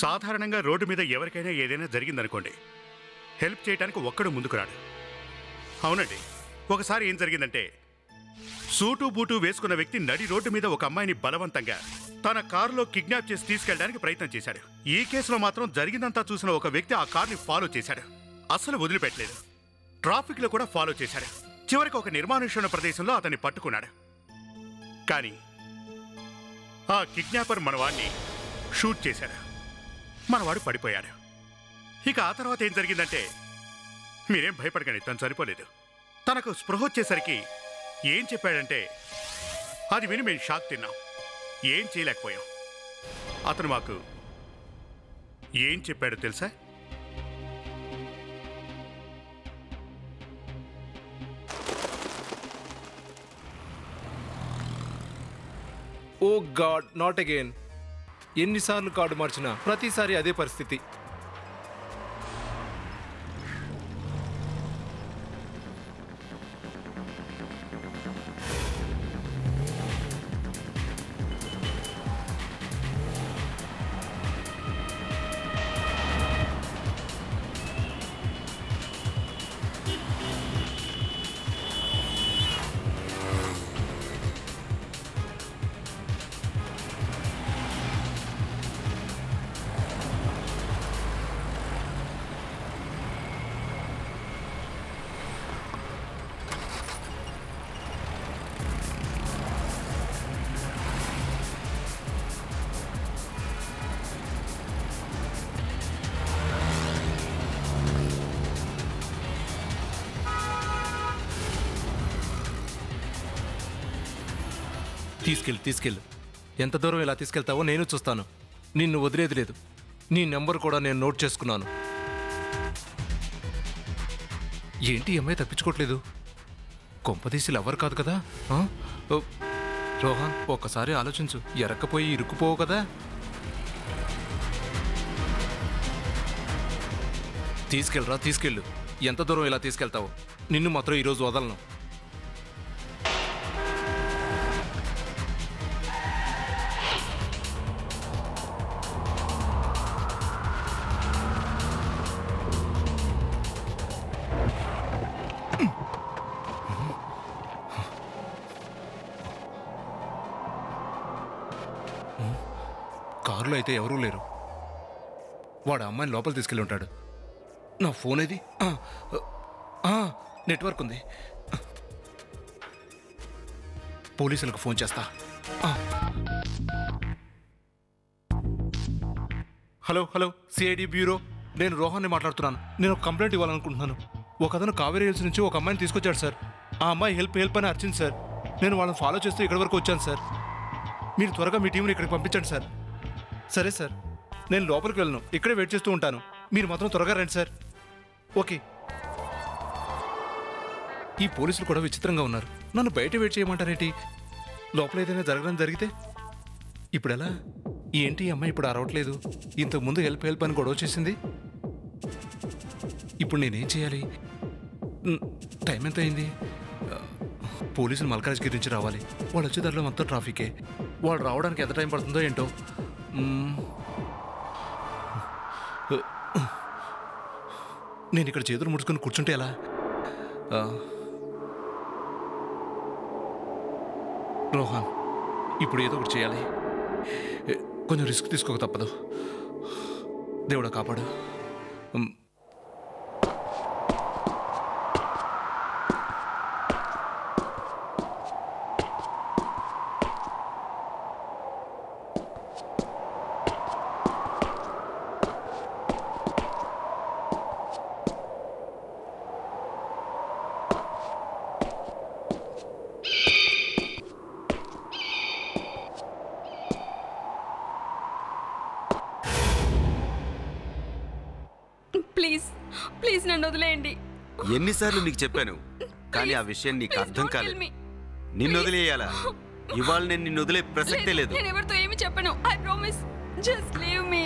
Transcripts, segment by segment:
సాధారణంగా రోడ్డు మీద ఎవరికైనా ఏదైనా జరిగిందనుకోండి, హెల్ప్ చేయడానికి ఒక్కడు ముందుకు రాడు. అవునండి, ఒకసారి ఏం జరిగిందంటే, సూటు బూటు వేసుకున్న వ్యక్తి నడి రోడ్డు మీద ఒక అమ్మాయిని బలవంతంగా తన కారులో కిడ్నాప్ చేసి తీసుకెళ్ళడానికి ప్రయత్నం చేశాడు. ఈ కేసులో మాత్రం జరిగిందంతా చూసిన ఒక వ్యక్తి ఆ కార్ని ఫాలో చేశాడు. అసలు వదిలిపెట్టలేదు. ట్రాఫిక్ లో కూడా ఫాలో చేశాడు. చివరికి ఒక నిర్మానుష్యమైన ప్రదేశంలో అతన్ని పట్టుకున్నాడు. కానీ ఆ కిడ్నాపర్ మనవాడిని షూట్ చేశాడు. మనవాడు పడిపోయాడు. ఇక ఆ తర్వాత ఏం జరిగిందంటే, మీరేం భయపడకండి, తను సరిపోలేదు. తనకు స్పృహ వచ్చేసరికి ఏం చెప్పాడంటే, అది విని మేము షాక్ తిన్నాం. ఏం చేయలేకపోయాం. అతను మాకు ఏం చెప్పాడో తెలుసా? ఓ గాడ్, నాట్ అగైన్. ఎన్నిసార్లు కార్డు మార్చినా ప్రతిసారి అదే పరిస్థితి. తీసుకెళ్ళు. ఎంత దూరం ఇలా తీసుకెళ్తావో నేను చూస్తాను. నిన్ను వదిలేది లేదు. నీ నెంబర్ కూడా నేను నోట్ చేసుకున్నాను. ఏంటి అమ్మాయి తప్పించుకోవట్లేదు? కొంపదీసి ఎవరు కాదు కదా? రోహన్, ఒక్కసారి ఆలోచించు. ఎరక్కపోయి ఇరుక్కుపోవు కదా? తీసుకెళ్ళు. ఎంత దూరం ఇలా తీసుకెళ్తావో. నిన్ను మాత్రం ఈరోజు వదలను. కారులో అయితే ఎవరూ లేరు. వాడు అమ్మాయిని లోపల తీసుకెళ్ళి ఉంటాడు. నా ఫోన్ ఏది? నెట్వర్క్ ఉంది. పోలీసులకు ఫోన్ చేస్తా. Hello, CID bureau. నేను రోహన్ని మాట్లాడుతున్నాను. నేను ఒక కంప్లైంట్ ఇవ్వాలనుకుంటున్నాను. ఒక అతను కావేరీ హిల్స్ నుంచి ఒక అమ్మాయిని తీసుకొచ్చాడు సార్. ఆ అమ్మాయి హెల్ప్ అని అర్చింది సార్. నేను వాళ్ళని ఫాలో చేస్తూ ఇక్కడి వరకు వచ్చాను సార్. మీరు త్వరగా మీ టీంని ఇక్కడికి పంపించండి సార్. సరే సార్, నేను లోపలికి వెళ్ళను. ఇక్కడే వెయిట్ చేస్తూ ఉంటాను. మీరు మాత్రం త్వరగా రండి సార్. ఓకే. ఈ పోలీసులు కూడా విచిత్రంగా ఉన్నారు. నన్ను బయట వెయిట్ చేయమంటారేంటి? లోపల ఏదైనా జరగడం జరిగితే ఇప్పుడు ఎలా? ఏంటి అమ్మాయి ఇప్పుడు అరవట్లేదు? ఇంతకుముందు హెల్ప్ అని గొడవ చేసింది. ఇప్పుడు నేనేం చేయాలి? టైం ఎంత అయింది? పోలీసులు మల్కాజ్గిరి నుంచి రావాలి. వాళ్ళు వచ్చే దారిలో మొత్తం ట్రాఫికే. వాళ్ళు రావడానికి ఎంత టైం పడుతుందో ఏంటో. నేను ఇక్కడ చేతులు ముడుచుకొని కూర్చుంటే ఎలా? రోహన్, ఇప్పుడు ఏదో ఒకటి చేయాలి. కొంచెం రిస్క్ తీసుకోక తప్పదు. దేవుడా కాపాడు. ప్లీజ్ నన్ను వదిలేయండి. ఎన్నిసార్లు నీకు చెప్పాను, కానీ ఆ విషయం నీకు అర్థం కాలేదు. నిన్ను వదిలేయాలా? ఇవాళ నేను నిన్ను వదిలే ప్రసక్తే లేదు. నేను ఎవరితో ఏమి చెప్పను. I promise. Just leave me.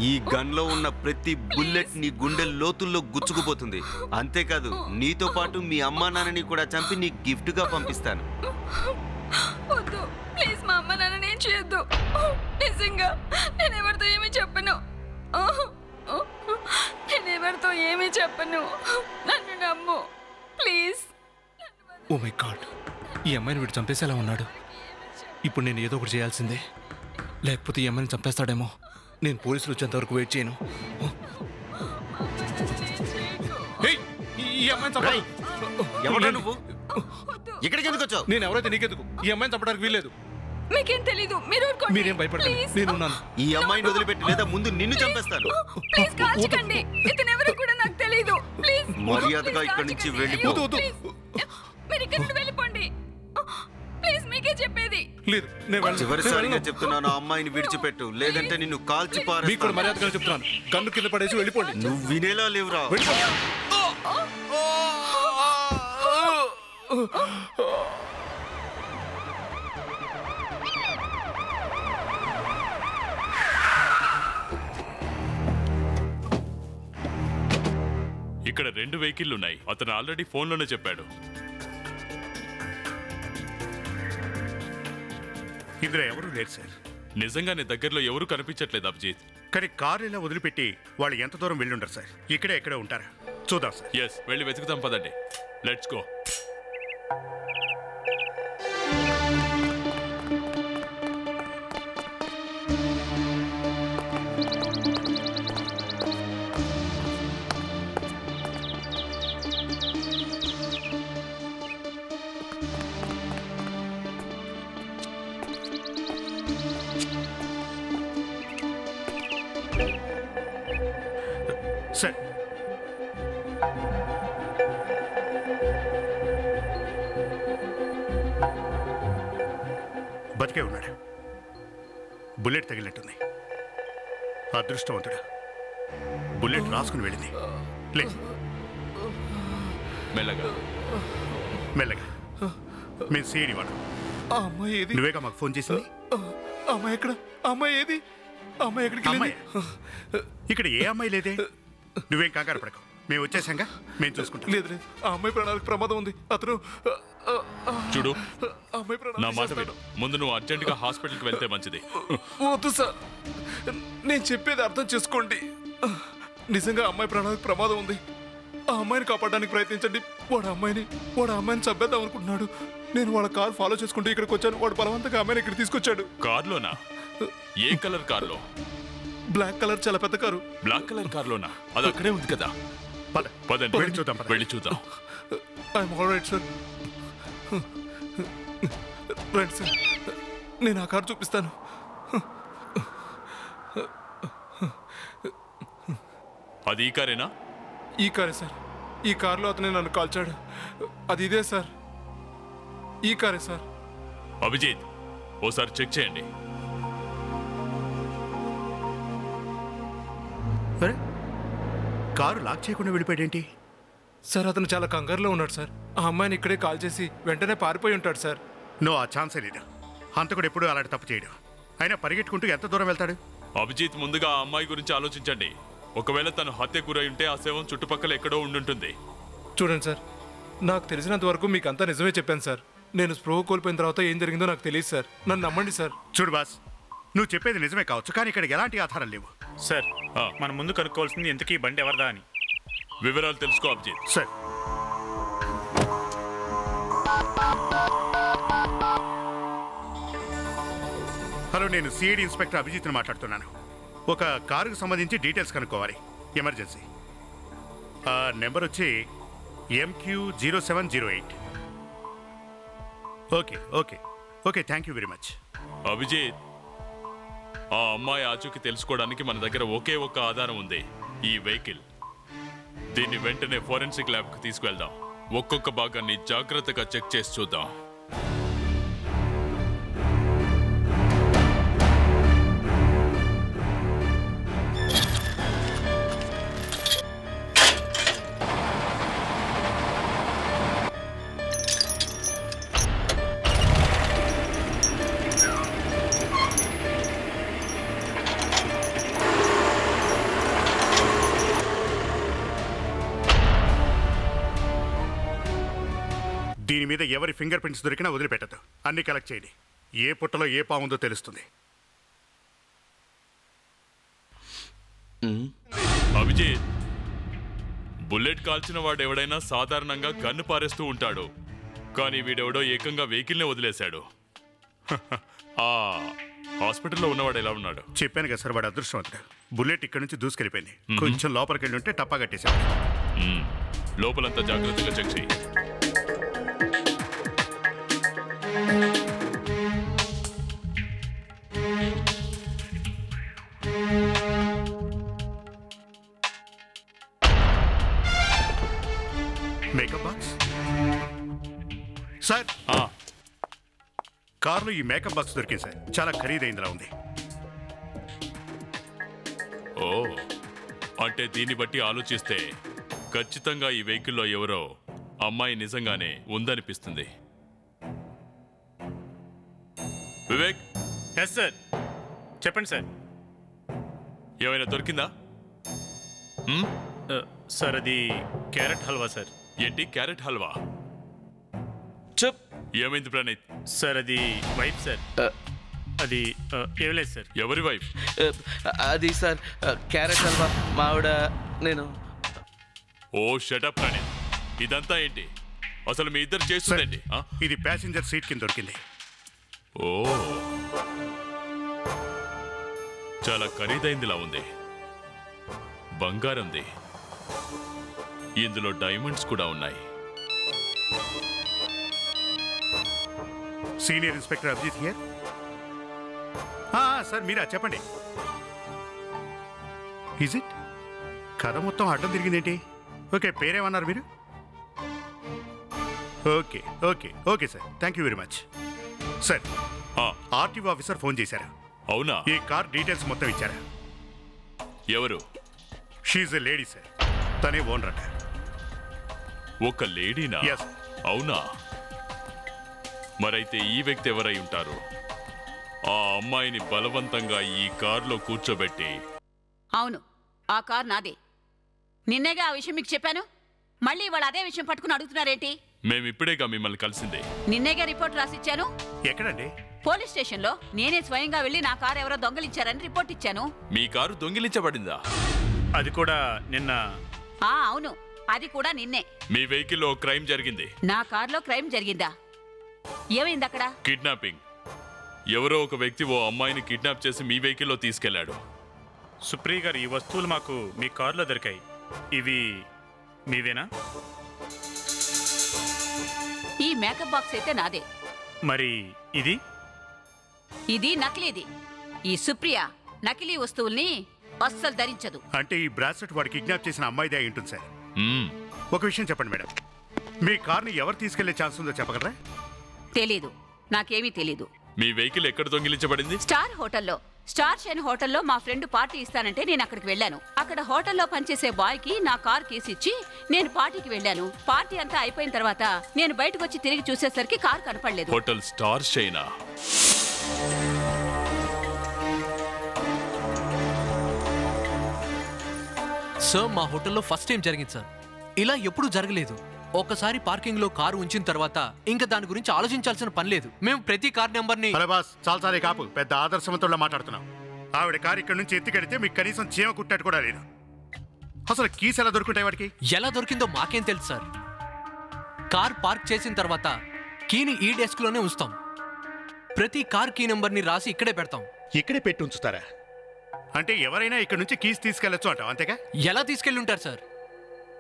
ఈ గన్ లో ఉన్న ప్రతి బుల్లెట్ నీ గుండె లోతుల్లో గుచ్చుకుపోతుంది. అంతేకాదు, నీతో పాటు మీ అమ్మా నాన్నని కూడా చంపి నీ గిఫ్ట్ గా పంపిస్తాను. వద్దు ప్లీజ్ మా అమ్మ నాన్న నేను చేయొద్దు. నిజంగా నేను ఎవరితో ఏమీ చెప్పను. నేను ఎవరితో ఏమీ చెప్పను. నన్ను నమ్ము ప్లీజ్. ఓ మై గాడ్, ఈ అమ్మాయిని వీడు చంపేసేలా ఉన్నాడు. ఇప్పుడు నేను ఏదో ఒకటి చేయాల్సిందే, లేకపోతే ఈ అమ్మాయిని చంపేస్తాడేమో. నేను పోలీసులు వచ్చేంత వరకు వెయిట్ చేయను. ఏయ్, ఈ అమ్మాయిని చంపాలి. ఎవరు నువ్వు? ఇక్కడికి ఎందుకు వచ్చావు? నేను ఎవరైతే నీకెందుకు? ఈ అమ్మాయిని చంపడానికి వీల్లేదు. మీకేం తెలీదు, మీరు ఊరుకోండి. మీరేం భయపడకండి, నేనున్నాను. ఈ అమ్మాయిని వదిలిపెట్టి లేదా ముందు నిన్ను చంపేస్తాను. ప్లీజ్ కాల్చకండి. ఇతను ఎవరో కూడా నాకు తెలీదు. ప్లీజ్ మర్యాదగా ఇక్కడి నుంచి వెళ్ళిపో. మీరు ఇక్కడ నుండి వెళ్ళిపోండి. ప్లీజ్ మీకే చెప్పేది. లేదు, నేను వెళ్ళను. చివరిసారిగా చెప్తున్నాను, ఆ అమ్మాయిని విడిచిపెట్టు, లేదంటే నిన్ను కాల్చి మీకు కూడా పారేస్తాను. మర్యాదగా చెప్తున్నాను, కన్ను కింద పడేసి వెళ్ళిపోండి. నువ్వు వినేలా లేవురా. ఇక్కడ 2 వెహికల్ ఉన్నాయి. అతను ఆల్రెడీ ఫోన్లోనే చెప్పాడు. ఇందులో ఎవరూ లేరు సార్. నిజంగానే దగ్గరలో ఎవరు కనిపించట్లేదు అభిజిత్. కానీ కారు ఇలా వదిలిపెట్టి వాళ్ళు ఎంత దూరం వెళ్ళుండరు సార్. ఇక్కడే ఎక్కడే ఉంటారా? చూద్దాం సార్. ఎస్, వెళ్ళి వెతుకుదాం పదండి. Let's go. సార్, బతికే ఉన్నాడు. బుల్లెట్ తగిలినట్టుంది. అదృష్టవంతుడు. బుల్లెట్ రాసుకుని వెళ్ళింది. లే, మెల్లగా. మెల్లగా. మేము సీడి వాడు. ఆ అమ్మాయి ఏది? నువ్వేగా మాకు ఫోన్ చేసింది. ఆ అమ్మాయి ఎక్కడ? ఆ అమ్మాయి ఏది? ఆ అమ్మాయి ఎక్కడికి అమ్మాయి వెళ్ళింది? ఇక్కడ ఏ అమ్మాయి లేదే. నువ్వేం కంగారు పడకు, మేము వచ్చేసాంగా, మేము చూసుకుంటాం. లేదు లేదు, ఆ అమ్మాయి ప్రాణాలకు ప్రమాదం ఉంది. అతను చూడు, ఆ అమ్మాయి ప్రాణాలు నా మాట తీసేస్తాడు. విను. ముందు నువ్వు అర్జెంటుగా హాస్పిటల్కి వెళ్తే మంచిది. వద్దు సార్, నేను చెప్పేది అర్థం చేసుకోండి. నిజంగా ఆ అమ్మాయి ప్రాణాలకు ప్రమాదం ఉంది. ఆ అమ్మాయిని కాపాడడానికి ప్రయత్నించండి. వాడు అమ్మాయిని చంపేద్దాం అనుకుంటున్నాడు. నేను వాళ్ళ కార్ ఫాలో చేసుకుంటూ ఇక్కడికి వచ్చాను. వాడు బలవంతంగా అమ్మాయిని ఇక్కడ తీసుకొచ్చాడు. కార్లోనా? ఏ కలర్ కార్లో? బ్లాక్ కలర్, చాలా పెద్ద కారు. Black colour కార్లోనా? అది అక్కడే ఉంది కదా. పద, పదండి, వెళ్ళి చూద్దాం, పద. వెళ్ళి చూద్దాం. I'm all right sir. Right sir, నేను ఆ కారు చూపిస్తాను. అది ఈ కారేనా? ఈ కారే సార్. ఈ కారులో అతనే నన్ను కాల్చాడు. అది ఇదే సార్, ఈ కారే సార్. అభిజిత్, ఓసారి చెక్ చేయండి. అరే, కారు లాక్ చేయకుండా వెళ్ళిపోయాడేంటి? సార్, అతను చాలా కంగారులో ఉన్నాడు సార్. ఆ అమ్మాయిని ఇక్కడే కాల్ చేసి వెంటనే పారిపోయి ఉంటాడు సార్. నువ్వు ఆ ఛాన్సే లేదు. హంతకుడు ఎప్పుడూ అలాంటి తప్పు చేయడు. అయినా పరిగెట్టుకుంటూ ఎంత దూరం వెళ్తాడు? అభిజిత్, ముందుగా ఆ అమ్మాయి గురించి ఆలోచించండి. ఒకవేళ తను హత్య గురై ఉంటే ఆ శవం చుట్టుపక్కల ఎక్కడో ఉండుంటుంది. చూడండి సార్, నాకు తెలిసినంత వరకు మీకు అంతా నిజమే చెప్పాను సార్. నేను స్పృహ కోల్పోయిన తర్వాత ఏం జరిగిందో నాకు తెలియదు సార్. నన్ను నమ్మండి సార్. చూడు బాస్, నువ్వు చెప్పేది నిజమే కావచ్చు, కానీ ఇక్కడ ఎలాంటి ఆధారం లేవు. సార్, మనం ముందు కనుక్కోవాల్సింది ఎందుకు ఈ బండి ఎవరిదా అని. వివరాలు తెలుసుకో అభిజిత్. సార్, హలో, నేను సిఐడి ఇన్స్పెక్టర్ అభిజిత్ని మాట్లాడుతున్నాను. ఒక కారుకు సంబంధించి డీటెయిల్స్ కనుక్కోవాలి, ఎమర్జెన్సీ. నెంబర్ వచ్చి MQ0708. Okay okay okay, thank you very much. Abhijit, ఆ అమ్మాయి ఆచూకీ తెలుసుకోవడానికి మన దగ్గర ఒకే ఒక్క ఆధారం ఉంది, ఈ వెహికల్. దీన్ని వెంటనే ఫోరెన్సిక్ ల్యాబ్కి తీసుకువెళ్దాం. ఒక్కొక్క భాగాన్ని జాగ్రత్తగా చెక్ చేసి చూద్దాం. దీని మీద ఎవరి ఫింగర్ ప్రింట్స్ దొరికినా వదిలిపెట్టదు. అన్ని కలెక్ట్ చేయండి. ఏ పుట్టలో ఏ పాముందో తెలుస్తుంది. అభిజిత్, బుల్లెట్ కాల్చిన వాడెవడైనా సాధారణంగా గన్ను పారేస్తూ ఉంటాడు, కానీ వీడెవడో ఏకంగా వెహికల్నే వదిలేశాడు. ఆ హాస్పిటల్లో ఉన్నవాడు ఎలా ఉన్నాడు? చెప్పాను కదా సార్, వాడు అదృష్టవంతుడు. బుల్లెట్ ఇక్కడ నుంచి దూసుకెళ్ళిపోయింది. కొంచెం లోపలికి వెళ్ళి ఉంటే టప్పా కట్టేశాడు. లోపలంతా జాగ్రత్తగా చెక్ చేయి. మేకప్ బాక్స్ సార్, కార్లో ఈ మేకప్ బాక్స్ దొరికింది సార్. చాలా ఖరీదైందిలా ఉంది. ఓ, అంటే దీన్ని బట్టి ఆలోచిస్తే ఖచ్చితంగా ఈ వెహికల్లో ఎవరో అమ్మాయి నిజంగానే ఉందనిపిస్తుంది. వివేక్. ఎస్ సార్, చెప్పండి సార్. ఏమైనా దొరికిందా? సార్ అది క్యారెట్ హల్వా సార్. ఏంటి క్యారెట్ హల్వా? చెప్. ఏమైంది ప్రణీత్? సార్ అది వైఫ్ సార్. అది ఏం లేదు సార్. ఎవరి వైఫ్? అది సార్ క్యారెట్ హల్వా మా ఆవిడ నేను. ఓ షటప్ ప్రణీత్, ఇదంతా ఏంటి? అసలు మీ ఇద్దరు చేస్తుందండి? ఇది ప్యాసింజర్ సీట్ కింద దొరికింది. ఓ, చాలా ఖరీదైందిలా ఉంది. బంగారంది. ఇందులో డైమండ్స్ కూడా ఉన్నాయి. Senior inspector Abhijit here. Sir మీరా, చెప్పండి. Is it? కథ మొత్తం అడ్డం తిరిగిందేంటి? ఓకే, పేరేమన్నారు మీరు? Okay okay okay sir, thank you very much. Sir, RTO officer phone చేశారా? అవునా? ఈ కార్ డీటెయిల్స్ మొత్తం ఇచ్చారా? ఎవరు? She a lady sir. తనే ఓనర్ అట. ఒక లేడీనా? Yes. అవునా? మరైతే ఈ వ్యక్తి ఎవరై ఉంటారు? ఆ అమ్మాయిని బలవంతంగా ఈ కారులో కూర్చోబెట్టి. అవును, ఆ కార్ నాదే. నిన్నేగా ఆ విషయం మీకు చెప్పాను. మళ్ళీ వాళ్ళు అదే విషయం పట్టుకుని అడుగుతున్నారేంటి? మేమిప్పుడేగా మిమ్మల్ని కలిసింది. నిన్నేగా రిపోర్ట్ రాసిచ్చాను. ఎక్కడండి? పోలీస్ స్టేషన్లో నేనే స్వయంగా వెళ్ళి నా కారు ఎవరో దొంగలించారని రిపోర్ట్ ఇచ్చాను. మీ కారు దొంగిలించబడిందా? అది కూడా నిన్న. అవును, అది కూడా నిన్నే. మీ వెహికల్లో క్రైమ్ జరిగింది. నా కారులో క్రైమ్ జరిగిందా? ఏమైంది అక్కడ? కిడ్నాపింగ్. ఎవరో ఒక వ్యక్తి ఓ అమ్మాయిని కిడ్నాప్ చేసి మీ వెహికల్లో తీసుకెళ్లాడు. సుప్రియ గారు, ఈ వస్తువులు మాకు మీ కారులో దొరికాయి. ఇవి మీవేనా? ఈ మేకప్ బాక్స్ అయితే నాదే. మరి ఇది? ఇది నకిలీది. ఈ సుప్రియ నకిలీ వస్తువుల్ని అస్సలు ధరించదు. అంటే ఈ బ్రాస్లెట్ వాడు కిడ్నాప్ చేసిన అమ్మాయిదే అయి ఉంటుంది సార్. ఒక విషయం చెప్పండి మేడం, మీ కార్ని ఎవరు తీసుకెళ్లే ఛాన్స్ ఉందో చెప్పగలరా? తెలీదు, నాకేమీ తెలీదు. మీ వెహికల్ ఎక్కడ దొంగిలించబడింది? స్టార్ హోటల్లో. స్టార్ షైన్ హోటల్లో మా ఫ్రెండ్ పార్టీ ఇస్తానంటే నేను అక్కడికి వెళ్ళాను. అక్కడ హోటల్లో పనిచేసే బాయ్ కి నా కార్ కేసు ఇచ్చి నేను పార్టీకి వెళ్ళాను. పార్టీ అంతా అయిపోయిన తర్వాత నేను బయటకు వచ్చి తిరిగి చూసేసరికి కార్ కనపడలేదు. Hotel star షైనా? సార్, మా హోటల్లో ఫస్ట్ టైం జరిగింది సార్. ఇలా ఎప్పుడూ జరగలేదు. ఒకసారి పార్కింగ్ లో కారు ఉంచిన తర్వాత ఇంకా దాని గురించి ఆలోచించాల్సిన పని లేదు. మేము ప్రతి కార్ నెంబర్ని. హలో బాస్, చాలాసారి కాపు. పెద్ద ఆదర్శవంతుల్లో మాట్లాడుతున్నాం. ఆవిడ కారు ఇక్కడ నుంచి ఎత్తికెడితే మీకు కనీసం చీమ కుట్టాడు కూడా లేదు. అసలు కీస్ ఎలా దొరుకుంటాయి వాడికి? ఎలా దొరికిందో మాకేం తెలుసు సార్. కార్ పార్క్ చేసిన తర్వాత కీని ఈ డెస్క్ లోనే ఉంచుతాం. ప్రతి కార్ కీ నెంబర్ని రాసి ఇక్కడే పెడతాం. ఇక్కడే పెట్టి ఉంచుతారా? అంటే ఎవరైనా ఇక్కడ నుంచి కీస్ తీసుకెళ్లొచ్చు అంటావు, అంతేగా? ఎలా తీసుకెళ్ళి ఉంటారు సార్?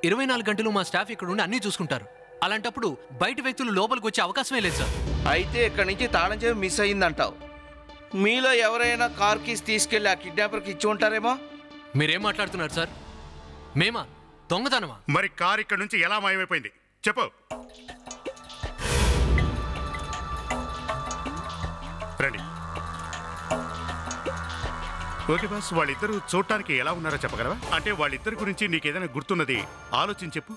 24 గంటలు మా స్టాఫ్ ఇక్కడ ఉండి అన్నీ చూసుకుంటారు. అలాంటప్పుడు బయట వ్యక్తులు లోపలికి వచ్చే అవకాశమే లేదు సార్. అయితే ఇక్కడి నుంచి తాళం చెవి మిస్ అయ్యిందంటావు. మీలో ఎవరైనా కార్ కీస్ తీసుకెళ్ళి ఆ కిడ్నాపర్కి ఇచ్చి ఉంటారేమో. మీరేం మాట్లాడుతున్నారు సార్? మేమా దొంగతనమా? మరి కార్ ఇక్కడ నుంచి ఎలా మాయమైపోయింది చెప్పు. రండి. ఓకే బాస్, వాళ్ళిద్దరూ చూడటానికి ఎలా ఉన్నారో చెప్పగలవా? అంటే వాళ్ళిద్దరి గురించి నీకేదైనా గుర్తున్నది ఆలోచించి చెప్పు.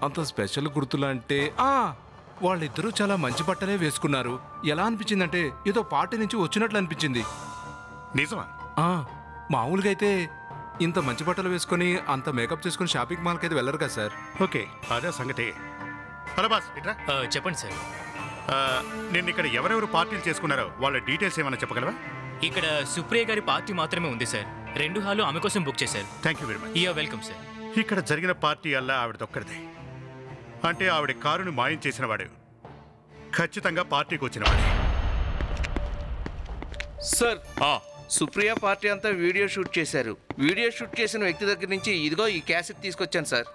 అంత స్పెషల్ గుర్తులు అంటే వాళ్ళిద్దరూ చాలా మంచి బట్టలే వేసుకున్నారు. ఎలా అనిపించిందంటే ఏదో పార్టీ నుంచి వచ్చినట్లు అనిపించింది. నిజమా? మామూలుగా అయితే ఇంత మంచి బట్టలు వేసుకొని అంత మేకప్ చేసుకుని షాపింగ్ మాల్కి అయితే వెళ్ళరు కదా సార్. ఓకే, అదే సంగతి. హలో బాస్, ఇట్రా. చెప్పండి సార్. నేను ఇక్కడ ఎవరెవరు పార్టీలు చేసుకున్నారో వాళ్ళ డీటెయిల్స్ ఏమైనా చెప్పగలవా? ఇక్కడ సుప్రియ గారి పార్టీ మాత్రమే ఉంది సార్. 2 హాలు ఆమె కోసం బుక్ చేశారు. Thank you very much. You welcome sir. ఇక్కడ జరిగిన పార్టీ అల్లా ఆవిడదొక్కడిదే. అంటే ఆవిడ కారుని మాయం చేసిన వాడు ఖచ్చితంగా పార్టీకి వచ్చినవాడే. సార్, సుప్రియ పార్టీ అంతా వీడియో షూట్ చేశారు. వీడియో షూట్ చేసిన వ్యక్తి దగ్గర నుంచి ఇదిగో ఈ క్యాసెట్ తీసుకొచ్చాను sir.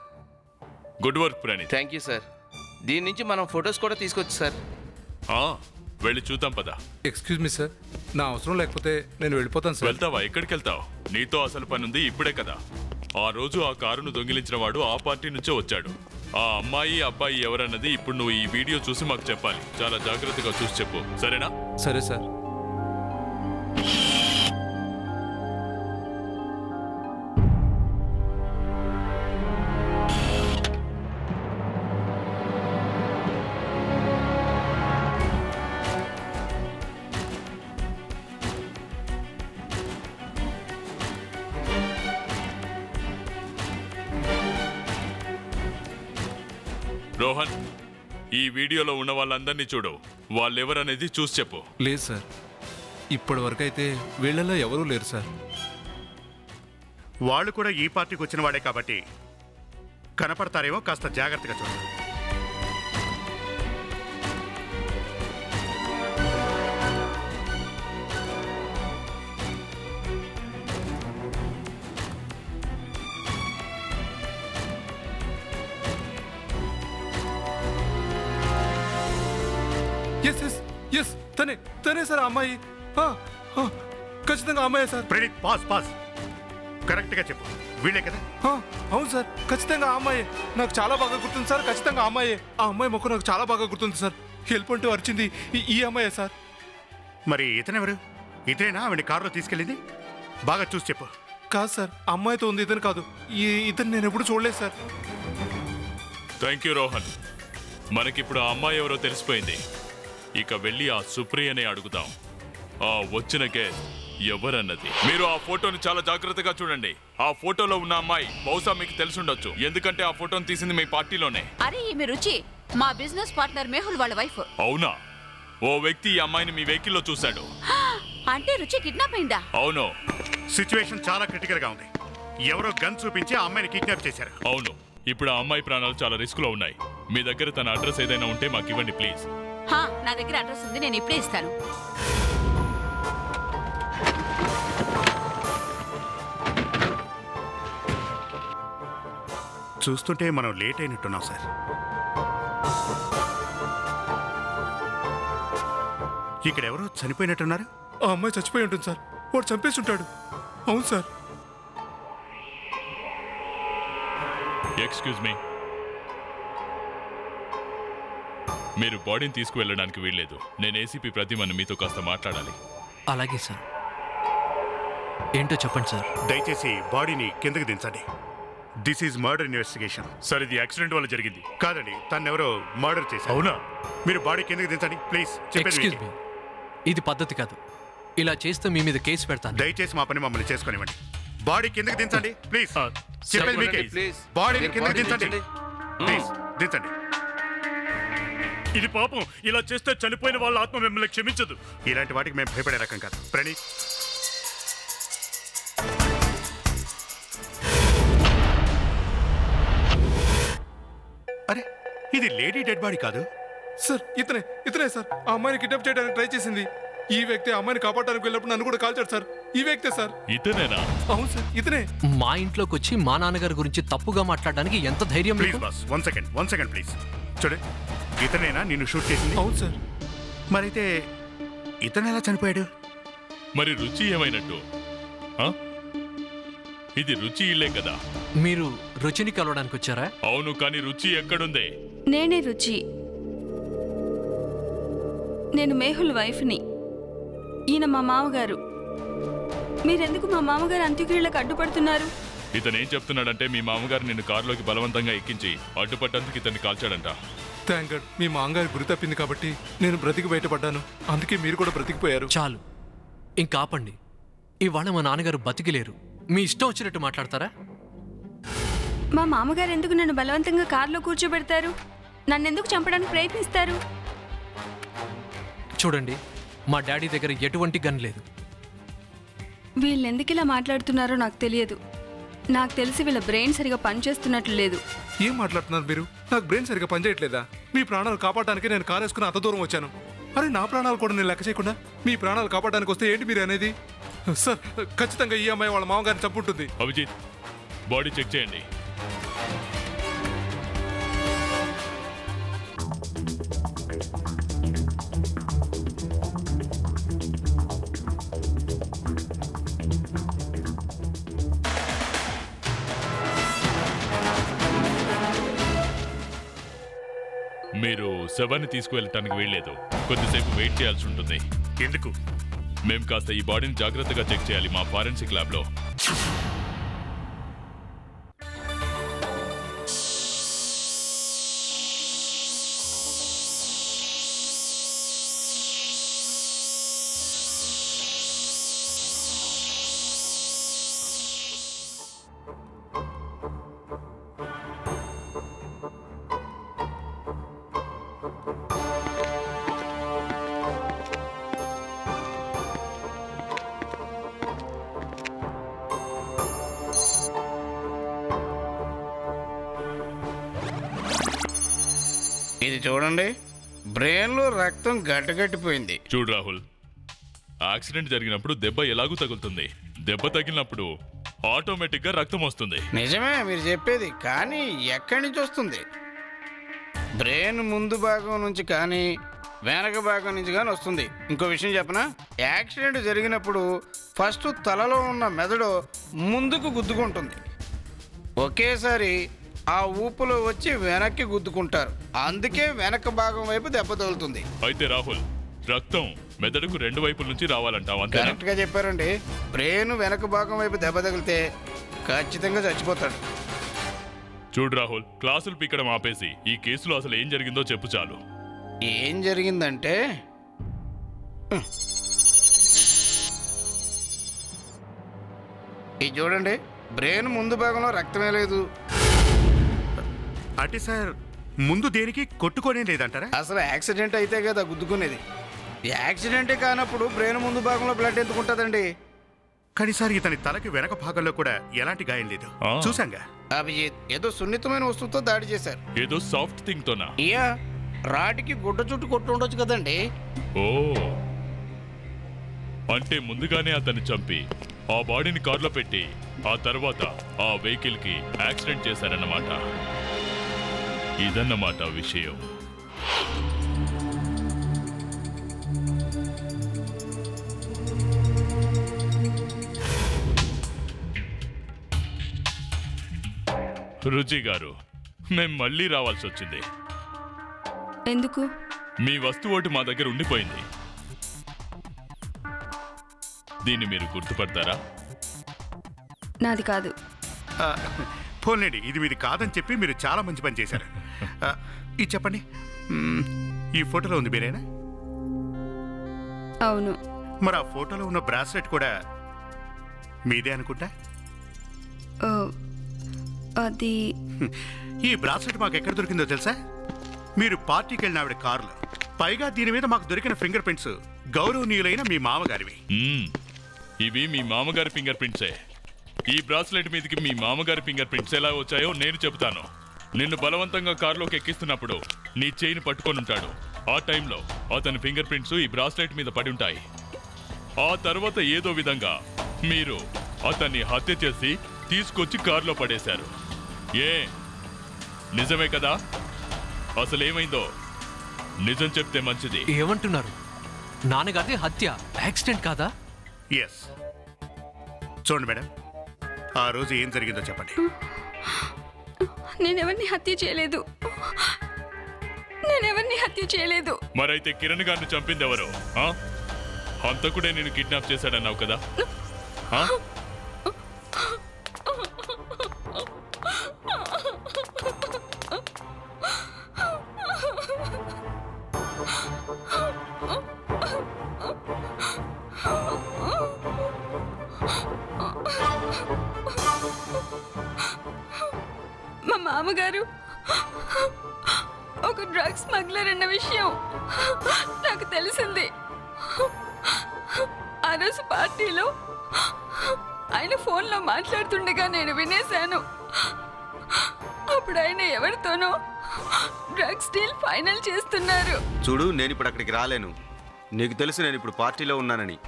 Good work Praneeth. Thank you sir. దీని నుంచి మనం ఫొటోస్ కూడా తీసుకొచ్చు సార్. వెళ్ళి చూద్దాం పదా. ఎక్స్క్యూజ్ మీ సార్, నా అవసరం లేకపోతే నేను వెళ్ళిపోతాను సార్. వెళ్తావా? ఎక్కడికి వెళ్తావు? నీతో అసలు పని ఉంది ఇప్పుడే కదా. ఆ రోజు ఆ కారును దొంగిలించిన వాడు ఆ పార్టీ నుంచే వచ్చాడు. ఆ అమ్మాయి అబ్బాయి ఎవరన్నది ఇప్పుడు నువ్వు ఈ వీడియో చూసి మాకు చెప్పాలి. చాలా జాగ్రత్తగా చూసి చెప్పు, సరేనా? సరే సార్. రోహన్, ఈ వీడియోలో ఉన్న వాళ్ళందరినీ చూడు. వాళ్ళెవరనేది చూసి చెప్పు. లేదు సార్, ఇప్పటి వరకు అయితే వీళ్ళలో ఎవరూ లేరు సార్. వాళ్ళు కూడా ఈ పార్టీకి వచ్చిన వాడే కాబట్టి కనపడతారేమో, కాస్త జాగ్రత్తగా చూడండి. ఎస్ తనే సార్ అమ్మాయి. ఖచ్చితంగా అమ్మాయి సార్. ప్రణీత్, పాస్ కరెక్ట్గా చెప్పు. వీళ్ళే కదా? అవును సార్, ఖచ్చితంగా అమ్మాయి. నాకు చాలా బాగా గుర్తుంది సార్. ఖచ్చితంగా అమ్మాయి. ఆ అమ్మాయి మొక్క నాకు చాలా బాగా గుర్తుంది సార్. హెల్ప్ అంటూ అరిచింది ఈ అమ్మాయే సార్. మరి ఇతనెవరు? ఇతనేనా ఆవిడ కారులో తీసుకెళ్ళింది? బాగా చూసి చెప్పు. కాదు సార్, అమ్మాయితో ఉంది, ఇతను కాదు. ఇతను నేను ఎప్పుడు చూడలేదు సార్. Thank you Rohan. మనకిప్పుడు ఆ అమ్మాయి ఎవరో తెలిసిపోయింది. ఇక వెళ్ళి ఆ సుప్రియనే అడుగుదాం ఆ వచ్చిన కేస్ ఎవరన్నది. మీరు ఆ ఫోటోని చాలా జాగ్రత్తగా చూడండి. ఆ ఫోటోలో ఉన్న అమ్మాయి బహుశా మీకు తెలిసుండొచ్చు, ఎందుకంటే ఆ ఫోటోని తీసింది మీ పార్టీలోనే. అరే ఈమె రుచి మా బిజినెస్ పార్ట్నర్ మేహుల్ వాళ్ళ వైఫ్. అవునా? ఓ వ్యక్తి ఈ అమ్మాయిని మీ వెహికల్లో చూశాడు. అంటే రుచి కిడ్నాప్ అయిందా? అవును. సిచ్యువేషన్ చాలా క్రిటికల్ గా ఉంది. ఎవరో గన్ చూపించి ఆ అమ్మాయిని కిడ్నాప్ చేశారు. అవును. ఇప్పుడు ఆ అమ్మాయి ప్రాణాలు చాలా రిస్క్ లో ఉన్నాయి. మీ దగ్గర తన అడ్రస్ ఏదైనా ఉంటే మాకు ఇవ్వండి ప్లీజ్. నా దగ్గర అడ్రస్ ఉంది, నేను ఇప్పుడే ఇస్తాను. చూస్తుంటే మనం లేట్ అయినట్టున్నాం సార్. ఇక్కడ ఎవరో చనిపోయినట్టున్నారు. ఆ అమ్మాయి చచ్చిపోయి ఉంటుంది సార్. వాడు చంపేసి ఉంటాడు. అవును సార్. ఎక్స్క్యూజ్ మీ, మీరు బాడీని తీసుకువెళ్ళడానికి వీల్లేదు. నేను ఏసీపీ ప్రతిమను మీతో కాస్త మాట్లాడాలి. అలాగే సార్. ఏంటో చెప్పండి సార్. దయచేసి బాడీని కిందకి దించండి. This is murder investigation. Sir, ఇది యాక్సిడెంట్ వల్ల జరిగింది. కాదండి, తనెవరో మర్డర్ చేశారు. అవునా? మీరు బాడీ కిందకి దించండి ప్లీజ్. ఎక్స్క్యూజ్ మీ, ఇది పద్ధతి కాదు. ఇలా చేస్తే మీ మీద కేసు పెడతాను. దయచేసి మా పని మమ్మల్ని చేసుకునివ్వండి. బాడీ కిందకి దించండి ప్లీజ్. చెప్పేది మీకే. బాడీని కిందకి దించండి ప్లీజ్. దించండి. ఇది పాపం. ఇలా చేస్తే చనిపోయిన వాళ్ళ ఆత్మ మిమ్మల్ని క్షమించదు. ఇలాంటి వాటికి మేము భయపడే రకం కాదు. ప్రణీత్, అరే ఇది లేడీ డెడ్ బాడీ కాదు సార్. ఇతనే సార్. ఆ అమ్మాయిని కిడ్నాప్ చేయడానికి ట్రై చేసింది. ఈ వ్యక్తి అమ్మాయిని కాపాడడానికి వెళ్ళినప్పుడు నన్ను కూడా కాల్చాడు సార్. ఈ వ్యక్తే సార్. ఇతనేనా? అవును సార్, ఇతనే. మా ఇంట్లోకి వచ్చి మా నాన్నగారి గురించి తప్పుగా మాట్లాడడానికి ఎంత ధైర్యం? Please boss, one second please. చూడు, ఇతనేనా నిన్ను షూట్ చేసింది? అవును సార్. మరైతే ఇతను ఎలా చనిపోయాడు? మరి రుచి ఏమైనట్టు? ఇది రుచి ఇల్లే కదా? మీరు రుచిని కలవడానికి వచ్చారా? అవును, కానీ రుచి ఎక్కడుంది? నేనే రుచి. నేను మేహుల్ వైఫ్ని. ఈయన మా మామగారు. మీరెందుకు మా మామగారు అంత్యక్రియలకు అడ్డుపడుతున్నారు? ఇతనేం చెప్తున్నాడంటే మీ మామగారు నిన్ను కారులోకి బలవంతంగా ఎక్కించి అడ్డుపడ్డందుకు ఇతన్ని కాల్చాడంట. థ్యాంక్ గాడ్, మీ మామగారి గురి తప్పింది కాబట్టి నేను బ్రతికి బయటపడ్డాను. అందుకే మీరు కూడా బ్రతికిపోయారు. చాలు, ఇంకా ఆపండి. ఇవాళ మా నాన్నగారు బతికిలేరు. మీ ఇష్టం వచ్చినట్టు మాట్లాడతారా? మా మామగారు ఎందుకు నన్ను బలవంతంగా కారులో కూర్చోబెడతారు? నన్నెందుకు చంపడానికి ప్రయత్నిస్తారు? చూడండి, మా డాడీ దగ్గర ఎటువంటి గన్ లేదు. వీళ్ళెందుకు ఇలా మాట్లాడుతున్నారో నాకు తెలియదు. నాకు తెలిసి వీళ్ళ బ్రెయిన్ సరిగా పనిచేస్తున్నట్లు లేదు. ఏం మాట్లాడుతున్నారు మీరు? నాకు బ్రెయిన్ సరిగా పనిచేయట్లేదా? మీ ప్రాణాలు కాపాడడానికి నేను కారు వేసుకుని అంత దూరం వచ్చాను. అరే, నా ప్రాణాలు కూడా నేను లెక్క చేయకుండా మీ ప్రాణాలు కాపాడడానికి వస్తే ఏంటి మీరు అనేది? సార్, ఖచ్చితంగా ఈ అమ్మాయి వాళ్ళ మామగారిని చంపుంటుంది. అభిజిత్, బాడీ చెక్ చేయండి. మీరు శవాన్ని తీసుకువెళ్ళటానికి వీల్లేదు. కొద్దిసేపు వెయిట్ చేయాల్సి ఉంటుంది. ఎందుకు? మేము కాస్త ఈ బాడీని జాగ్రత్తగా చెక్ చేయాలి మా ఫారెన్సిక్ ల్యాబ్లో. ఇది చూడండి, బ్రెయిన్లో రక్తం గడ్డగట్టిపోయింది. చూడు రాహుల్, యాక్సిడెంట్ జరిగినప్పుడు దెబ్బ ఎలాగూ తగులుతుంది. దెబ్బ తగిలినప్పుడు ఆటోమేటిక్గా రక్తం వస్తుంది. నిజమే మీరు చెప్పేది, కానీ ఎక్కడి నుంచి వస్తుంది? బ్రెయిన్ ముందు భాగం నుంచి కానీ వెనక భాగం నుంచి కానీ వస్తుంది. ఇంకో విషయం చెప్పనా, యాక్సిడెంట్ జరిగినప్పుడు ఫస్ట్ తలలో ఉన్న మెదడు ముందుకు గుద్దుకుంటుంది. ఒకేసారి ఆ ఊపులో వచ్చి వెనక్కి గుద్దుకుంటారు. అందుకే వెనక భాగం వైపు దెబ్బ తగులుతుంది. అయితే రాహుల్, రక్తం మెదడుకు రెండు వైపుల నుంచి రావాలంటావు, అంతేనా? కరెక్ట్ గా చెప్పారండి. బ్రెయిన్ వెనక భాగం వైపు దెబ్బ తగిలితే ఖచ్చితంగా చచ్చిపోతాడు. చూడు రాహుల్, క్లాసులు పీకడం ఆపేసి ఈ కేసులో అసలు ఏం జరిగిందో చెప్పు చాలు. ఏం జరిగిందంటే, ఇది చూడండి, బ్రెయిన్ ముందు భాగంలో రక్తమే లేదు. అంటే సార్, ముందు దేనికి కొట్టుకోనే లేదంటారా? అసలు యాక్సిడెంట్ అయితే కదా గుద్దుకునేది. యాక్సిడెంటే కానప్పుడు బ్రెయిన్ ముందు భాగంలో బ్లడ్ ఎందుకుంటుందండి? కానీ సార్, ఇతని తలకి వెనక భాగంలో కూడా ఎలాంటి గాయం లేదు, చూసాంగా. అభిజిత్, ఏదో సున్నితమైన వస్తువుతో దాడి చేశారు. ఏదో సాఫ్ట్ థింగ్ తోనా? ఇయా, రాటికి గుడ్డ చుట్టూ కొట్టు ఉండొచ్చు కదండి. ఓ, అంటే ముందుగానే అతన్ని చంపి ఆ బాడీని కార్లో పెట్టి ఆ తర్వాత ఆ వెహికల్ కి యాక్సిడెంట్ చేశారన్నమాట. ఇదన్నమాట విషయం. రుచి గారు, మేం మళ్ళీ రావాల్సి వచ్చింది. ఎందుకు? మీ వస్తువు ఒకటి మా దగ్గర ఉండిపోయింది. దీన్ని మీరు గుర్తుపడతారా? నాది కాదు. పోన్లేండి, ఇది మీది కాదని చెప్పి మీరు చాలా మంచి పని చేశారు. ఇది చెప్పండి, ఈ ఫోటోలో ఉంది మీరేనా? అవును. మరి ఆ ఫోటోలో ఉన్న బ్రాస్లెట్ కూడా మీదే అనుకుంటా? అది ఈ బ్రాస్లెట్ మాకు ఎక్కడ దొరికిందో తెలుసా? మీరు పార్టీకి వెళ్ళిన ఆవిడ కారులో. పైగా దీని మీద మాకు దొరికిన ఫింగర్ ప్రింట్స్ గౌరవనీయులైన మీ మామగారివి. ఇవి మీ మామగారి ఫింగర్ ప్రింట్సే. ఈ బ్రాస్లెట్ మీదకి మీ మామగారి ఫింగర్ ప్రింట్స్ ఎలా వచ్చాయో నేను చెబుతాను. నిన్ను బలవంతంగా కారులోకి ఎక్కిస్తున్నప్పుడు నీ చెయ్యిని పట్టుకొని ఉంటాడు. ఆ టైంలో అతని ఫింగర్ ప్రింట్స్ ఈ బ్రాస్లెట్ మీద పడి ఉంటాయి. ఆ తర్వాత ఏదో విధంగా మీరు అతన్ని హత్య చేసి తీసుకొచ్చి కారులో పడేశారు. ఏ నిజమే కదా? అసలేమైందో నిజం చెప్తే మంచిది. ఏమంటున్నారు? నాన్నగారిది హత్య, యాక్సిడెంట్ కాదా? ఎస్. చూడండి మేడం, ఆ రోజు ఏం జరిగిందో చెప్పండి. నేనెవరిని హత్య చేయలేదు. మరైతే కిరణ్ గారిని చంపింది ఎవరు? హంతకుడే నేను కిడ్నాప్ చేశాడన్నావు కదా? మా మామగారు ఒక నాకు డ్రగ్స్ స్మగ్లర్ అన్న విషయం నాకు తెలిసింది. ఆ రోజు పార్టీలో ఆయన ఫోన్లో మాట్లాడుతుండగా నేను వినేశాను. అప్పుడు ఆయన ఎవరితోనో డ్రగ్స్ డీల్ ఫైనల్ చేస్తున్నారు. చూడు, నేను ఇప్పుడు అక్కడికి రాలేను. నీకు తెలుసు నేను ఇప్పుడు పార్టీలో ఉన్నానని.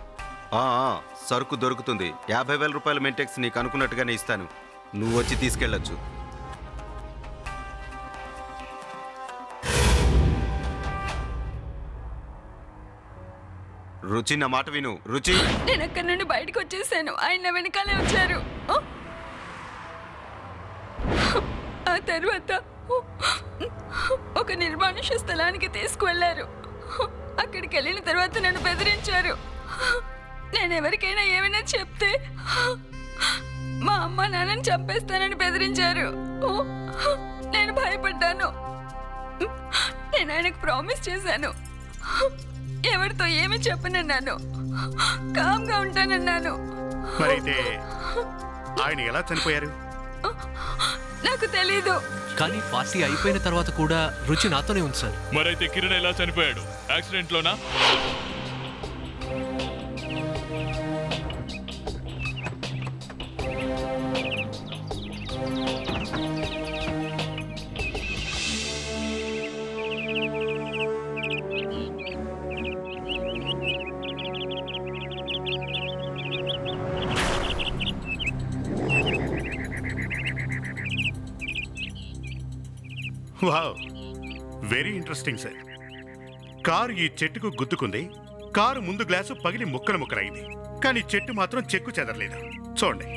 సరుకు దొరుకుతుంది. 50,000 రూపాయల మెంటెక్స్ నీకు అనుకున్నట్టుగానే ఇస్తాను. నువ్వు వచ్చి తీసుకెళ్ళొచ్చు. రుచి, నా మాట విను. రుచి, నేను అక్కడి నుండి బయటకు వచ్చేసాను. ఆయన వెనకాలే వచ్చారు. ఆ తర్వాత ఒక నిర్మానుష్య స్థలానికి తీసుకువెళ్లారు. అక్కడికి వెళ్ళిన తర్వాత నన్ను బెదిరించారు. నేను ఎవరికైనా ఏమైనా చెప్తే మా అమ్మ నాన్నని చంపేస్తానని బెదిరించారు. నేను భయపడ్డాను. నేను ఆయనకు ప్రామిస్ చేశాను, ఎవరితో ఏమి చెప్పనన్నాను, కామ్గా ఉంటానన్నాను. మరైతే ఆయన ఎలా చనిపోయారు? నాకు తెలీదు. కానీ పార్టీ అయిపోయిన తర్వాత కూడా రుచి నాతోనే ఉంది సార్. మరైతే కిరణ్ ఎలా చనిపోయాడు? యాక్సిడెంట్ లోనా? Wow, very interesting sir. Car ఈ చెట్టుకు గుద్దుకుంది. కారు ముందు గ్లాసు పగిలి ముక్కలైంది. కానీ చెట్టు మాత్రం చెక్కు చెదరలేదు. చూడండి,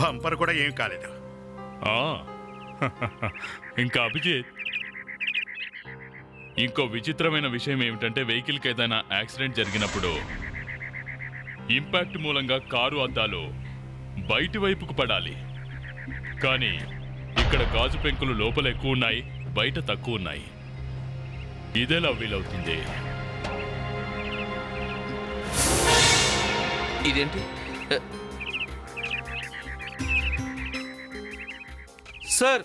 బంపర్ కూడా ఏం కాలేదు. ఇంకా అభిజిత్, ఇంకో విచిత్రమైన విషయం ఏమిటంటే వెహికల్కి ఏదైనా యాక్సిడెంట్ జరిగినప్పుడు ఇంపాక్ట్ మూలంగా కారు అద్దాలు బయటి వైపుకు పడాలి. కానీ ఇక్కడ గాజు పెంకులు లోపల ఎక్కువ ఉన్నాయి, బయట తక్కువ ఉన్నాయి. ఇదేలా వీలవుతుంది? ఇదేంటి సార్?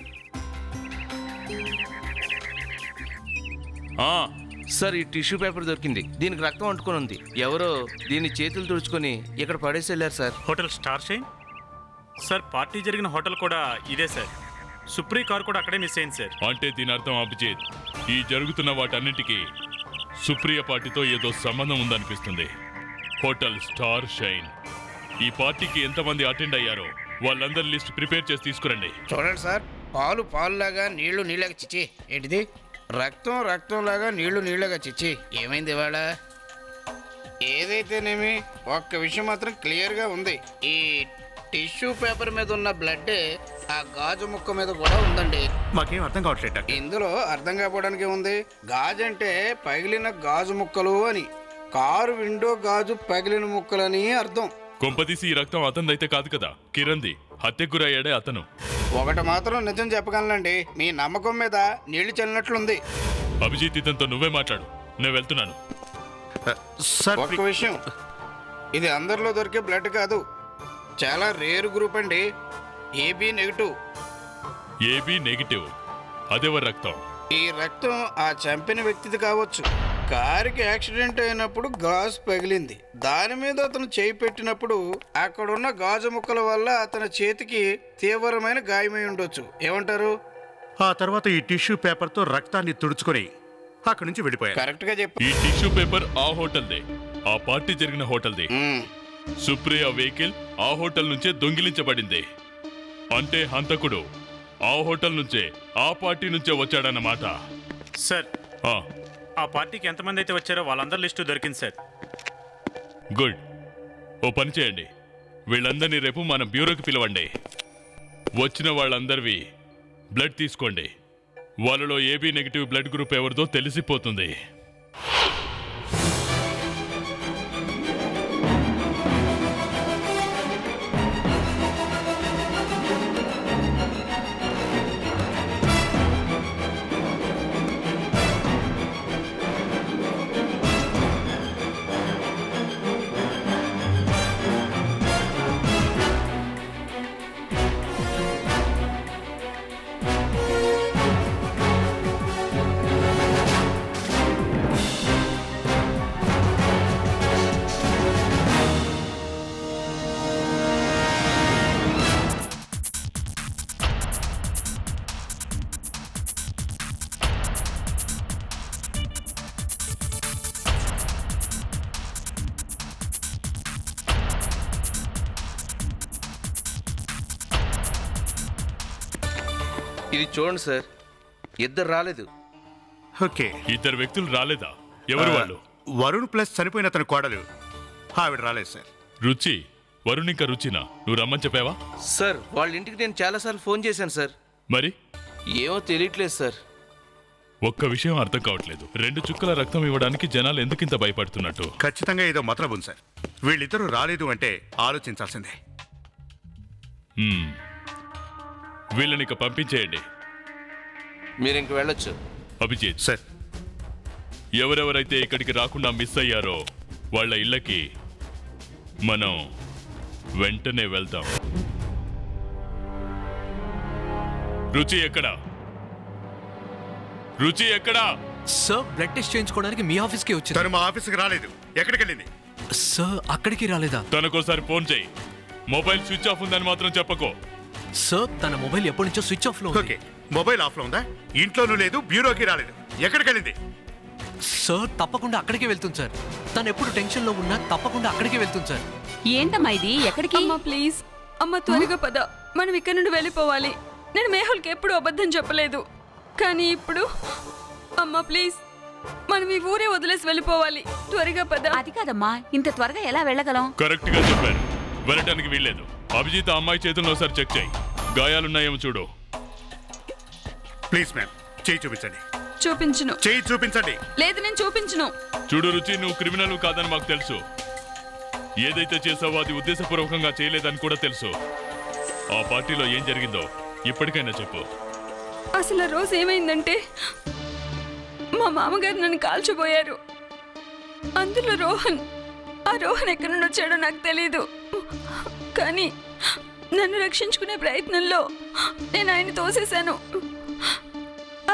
సార్, ఈ టిష్యూ పేపర్ దొరికింది. దీనికి రక్తం అంటుకొని ఉంది. ఎవరో దీన్ని చేతులు తుడుచుకొని ఇక్కడ పడేసి వెళ్ళారు sir. Hotel star shine sir, party జరిగిన హోటల్ కూడా ఇదే సార్. సుప్రీ కార్ కూడా అక్కడే మిస్ అయింది సార్. అంటే దీని అర్థం అభిజిత్, ఈ జరుగుతున్న వాటన్నిటికీ సుప్రియ పార్టీతో ఏదో సంబంధం ఉందనిపిస్తుంది. Hotel star shine. ఈ పార్టీకి ఎంతమంది అటెండ్ అయ్యారో వాళ్ళందరి లిస్ట్ ప్రిపేర్ చేసి తీసుకురండి. చూడండి సార్, పాలు పాలులాగా నీళ్లు నీళ్ళగా చిచ్చి. ఏంటిది? రక్తం రక్తంలాగా నీళ్లు నీళ్ళగా చిచ్చి. ఏమైంది ఇవాళ? ఏదైతేనేమి ఒక్క విషయం మాత్రం క్లియర్గా ఉంది. ఈ టిష్యూ పేపర్ మీద ఉన్న బ్లడ్ ఆ గాజు ముక్క మీద కూడా ఉందండి. మాకేం అర్థం కావట్లేదు. ఇందులో అర్థం కావడానికి ఉంది. గాజు అంటే పగిలిన గాజు ముక్కలు అని, కారు విండో గాజు పగిలిన ముక్కలని అర్థం. కొంపదీసి ఈ రక్తం అతనిదైతే కాదు కదా, కిరణ్ది. హత్యకు గురయ్యాడే అతను. ఒకటి మాత్రం నిజం చెప్పగలనండి, మీ నమ్మకం మీద నీళ్లు చల్లినట్లుంది. అభిజిత్, ఇదంతా నువ్వే మాట్లాడు, నేను వెళ్తున్నాను. ఒక్క విషయం, ఇది అందరిలో దొరికే బ్లడ్ కాదు, చాలా రేర్ గ్రూప్ అండి. AB negative. AB negative? అదేవరి రక్తం? ఈ రక్తం ఆ చంపిన వ్యక్తిది కావచ్చు. కారుకి యాక్సిడెంట్ అయినప్పుడు గాజు పగిలింది. దాని మీద అతను చేయి పెట్టినప్పుడు అక్కడున్న గాజు ముక్కల వల్ల అతని చేతికి తీవ్రమైన గాయమై ఉండొచ్చు. ఏమంటారు? ఆ తర్వాత ఈ టిష్యూ పేపర్తో రక్తాన్ని తుడుచుకొని అక్కడి నుంచి వెళ్ళిపోయారు. కరెక్ట్ గా చెప్పు. ఈ టిష్యూ పేపర్ ఆ హోటల్దే, ఆ పార్టీ జరిగిన హోటల్దే. సుప్రియ వెహికల్ ఆ హోటల్ నుంచే దొంగిలించబడింది. అంటే హంతకుడు ఆ హోటల్ నుంచే, ఆ పార్టీ నుంచే వచ్చాడన్నమాట. సార్, ఆ పార్టీకి ఎంతమంది అయితే వచ్చారో వాళ్ళందరి లిస్టు దొరికింది సార్. గుడ్. ఓ పని చేయండి, వీళ్ళందరినీ రేపు మన బ్యూరోకి పిలవండి. వచ్చిన వాళ్ళందరివి బ్లడ్ తీసుకోండి. వాళ్ళలో ఏబీ నెగిటివ్ బ్లడ్ గ్రూప్ ఎవరిదో తెలిసిపోతుంది. ఇది చూడండి సార్, ఇద్దరు రాలేదు. ఓకే, ఇద్దరు వ్యక్తులు రాలేదా? ఎవరు వాళ్ళు? వరుణ్ ప్లస్ చనిపోయిన అతని కోడలు ఆవిడ రాలేదు సార్. రుచి, వరుణ్ ఇంకా రుచినా? నువ్వు రమ్మని చెప్పావా? సార్ వాళ్ళ ఇంటికి నేను చాలాసార్లు ఫోన్ చేశాను సార్. మరి ఏమో తెలియట్లేదు సార్. ఒక్క విషయం అర్థం కావట్లేదు. 2 చుక్కల రక్తం ఇవ్వడానికి జనాలు ఎందుకింత భయపడుతున్నట్టు? ఖచ్చితంగా ఏదో మతలబు ఉంది సార్. వీళ్ళిద్దరూ రాలేదు అంటే ఆలోచించాల్సిందే. వీళ్ళని ఇక పంపించేయండి. మీరు ఇంక వెళ్ళొచ్చు. అభిజిత్ సార్, ఎవరెవరైతే ఇక్కడికి రాకుండా మిస్ అయ్యారో వాళ్ళ ఇళ్ళకి మనం వెంటనే వెళ్తాం. రుచి ఎక్కడా? రుచి ఎక్కడా? సార్ బ్లడ్ టెస్ట్ చేయించుకోవడానికి మీ ఆఫీస్కి వచ్చింది. తను మా ఆఫీస్కి రాలేదు. ఎక్కడికి వెళ్ళింది? సార్ అక్కడికి రాలేదా? తనకోసారి ఫోన్ చేయి. మొబైల్ స్విచ్ ఆఫ్ ఉందని మాత్రం చెప్పకో. సార్ తన మొబైల్ ఎప్పటి నుంచో స్విచ్ ఆఫ్ లో ఉంది. ఓకే, మొబైల్ ఆఫ్ లో ఉందా? ఇంట్లోనూ లేదు, బ్యూరోకి రాలేదు. ఎక్కడికి వెళ్ళింది? సార్ తప్పకుండా అక్కడికే వెళ్తుంది సార్. తను ఎప్పుడు టెన్షన్ లో ఉన్నా తప్పకుండా అక్కడికే వెళ్తుంది సార్. ఏంటమ్మా ఇది? ఎక్కడికి? అమ్మా ప్లీజ్, అమ్మ త్వరగా పద, మనం ఇక్కడ నుండి వెళ్ళిపోవాలి. నేను మేహుల్కి ఎప్పుడు అబద్ధం చెప్పలేదు, కానీ ఇప్పుడు అమ్మ ప్లీజ్, మనం ఈ ఊరే వదిలేసి వెళ్ళిపోవాలి. త్వరగా పద. అది కాదమ్మా, ఇంత త్వరగా ఎలా వెళ్ళగలం? కరెక్ట్ గా చెప్పారు, వెళ్ళటానికి వీల్లేదు. అభిజిత్ ఆ అమ్మాయి చేతుల్లో ఒకసారి చెక్ చేయి. గాయాలున్నాయేమో చూడు. ప్లీజ్ మ్యామ్, చేయి చూపించండి. చూపించును. చేయి చూపించండి. లేదు, నేను చూపించును. చూడు రుచి, నువ్వు క్రిమినల్ కాదని మాకు తెలుసు. ఏదైతే చేసావో అది ఉద్దేశపూర్వకంగా చేయలేదని కూడా తెలుసు. ఆ పార్టీలో ఏం జరిగిందో ఇప్పటికైనా చెప్పు. అసలు ఆ రోజు ఏమైందంటే మా మామగారు నన్ను కాల్చిపోయారు. అందులో రోహన్, ఆ రోహన్ ఎక్కడి నుండి వచ్చాడో నాకు తెలీదు, కానీ నన్ను రక్షించుకునే ప్రయత్నంలో నేను ఆయన తోసేశాను.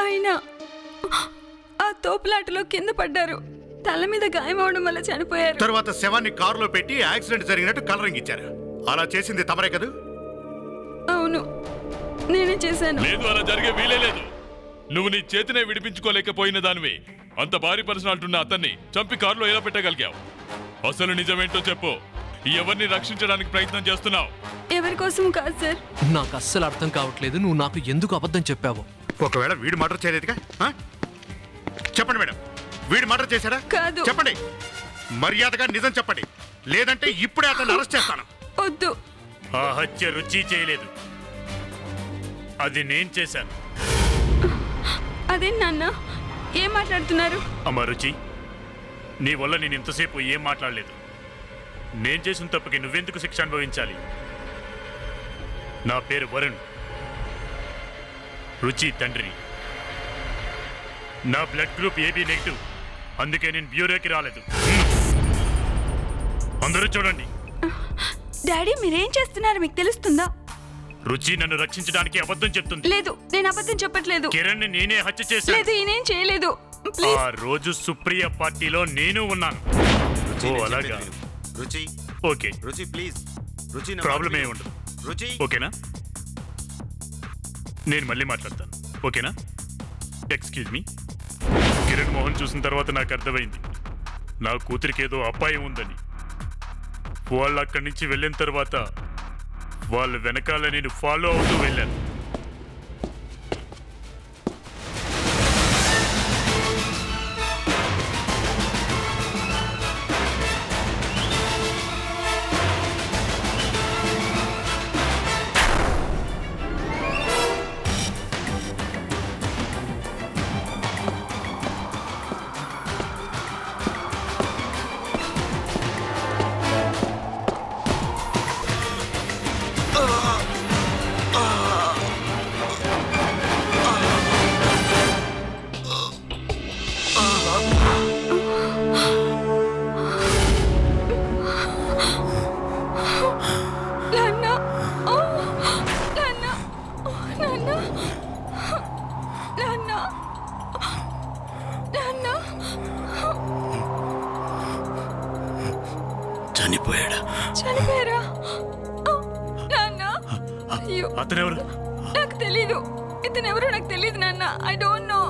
ఆయన ఆ తోపులాటలో కింద పడ్డారు. తల మీద గాయమవడం వల్ల చనిపోయారు. తర్వాత శవాన్ని కారులో పెట్టి యాక్సిడెంట్ జరిగినట్టు కలరింగ్ ఇచ్చారు. అలా చేసింది తమరే కదా? అవును, నేనే చేశాను. లేదు, అలా జరిగే వీలే లేదు. నువ్వు నీ చేతినే విడిపించుకోలేకపోయిన దానివి. అంత భారీ పర్సనాలిటీ ఉన్న అతన్ని చంపి కారులో ఎలా పెట్టగలిగావు? అసలు నిజమేంటో చెప్పు. ఎవరిని రక్షించడానికి ప్రయత్నం చేస్తున్నావు? ఎవరి కోసం కాదు సార్. నాకు అస్సలు అర్థం కావట్లేదు నువ్వు నాకు ఎందుకు అబద్ధం చెప్పావు. ఒకవేళ వీడు మర్డర్ చేయలేదుగా? చెప్పండి మేడం, వీడు మర్డర్ చేశాడా? కాదు. చెప్పండి, మర్యాదగా నిజం చెప్పండి, లేదంటే ఇప్పుడే అతన్ని అరెస్ట్ చేస్తాను. వద్దు. ఆ హత్య రుచి చేయలేదు, అది నేను చేశాను. అదే నాన్న, ఏం మాట్లాడుతున్నారు? అమ్మ రుచి, నీ వల్ల నేను ఇంతసేపు ఏం మాట్లాడలేదు. నేను చేసిన తప్పుకి నువ్వెందుకు శిక్ష అనుభవించాలి? నా పేరు వరుణ్, రుచి తండ్రి. నా బ్లడ్ గ్రూప్ ఏబీ నెగిటివ్, అందుకే నేను బ్యూరోకి రాలేదు. అందరూ చూడండి. డాడీ, మీరేం చేస్తున్నారు మీకు తెలుస్తుందా? రుచి నన్ను రక్షించడానికి అబద్ధం చెప్తుంది. లేదు, నేను అబద్ధం చెప్పట్లేదు. కిరణ్ ని నేనే హత్య చేశాను. లేదు, ఈయనేం చేయలేదు. ఆ రోజు సుప్రియ పార్టీలో నేను ఉన్నాను. ఓ అలాగా. రుచి, ఓకే రుచి ప్లీజ్. రుచి, ప్రాబ్లం ఏమి ఉండదు. రుచి, ఓకేనా? నేను మళ్ళీ మాట్లాడతాను, ఓకేనా? Excuse me. కిరణ్ మోహన్ చూసిన తర్వాత నాకు అర్థమైంది నా కూతురికి ఏదో అపాయం ఉందని. వాళ్ళు అక్కడి నుంచి వెళ్ళిన తర్వాత వాళ్ళ వెనకాల నేను ఫాలో అవుతూ వెళ్ళాను. చనిపోయారా? నాన్న, అయ్యో, అతనెవరు? నాకు తెలీదు. ఇతనెవరో నాకు తెలీదు నాన్న. I don't know.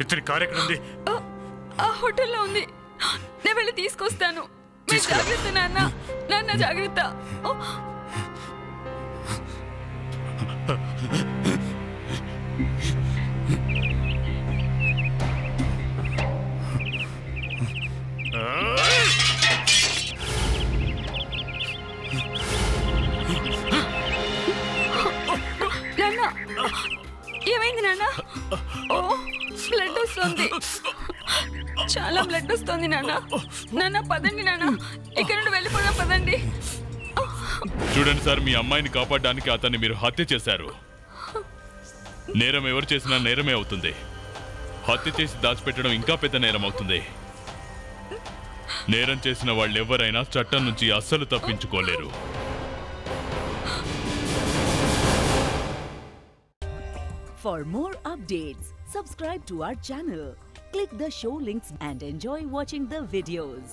ఇతని కారు ఎక్కడ ఉంది? ఆ హోటల్లో ఉంది. నేను వెళ్ళి తీసుకొస్తాను. మీరు జాగ్రత్త నాన్న. నాన్న జాగ్రత్త. బ్లడ్ వస్తుంది, చాలా బ్లడ్ వస్తుంది నాన్న. నాన్న పదండి నాన్న, ఇక్కడ నుండి వెళ్ళిపోదాం పదండి. చూడండి సార్, మీ అమ్మాయిని కాపాడడానికి అతన్ని మీరు హత్య చేశారు. నేరం ఎవరు చేసినా నేరమే అవుతుంది. హత్య చేసి దాచిపెట్టడం ఇంకా పెద్ద నేరం అవుతుంది. నేరం చేసిన వాళ్ళు ఎవరైనా చట్టం నుంచి అస్సలు తప్పించుకోలేరు. For more updates, subscribe to our channel, click the show links and enjoy watching the videos.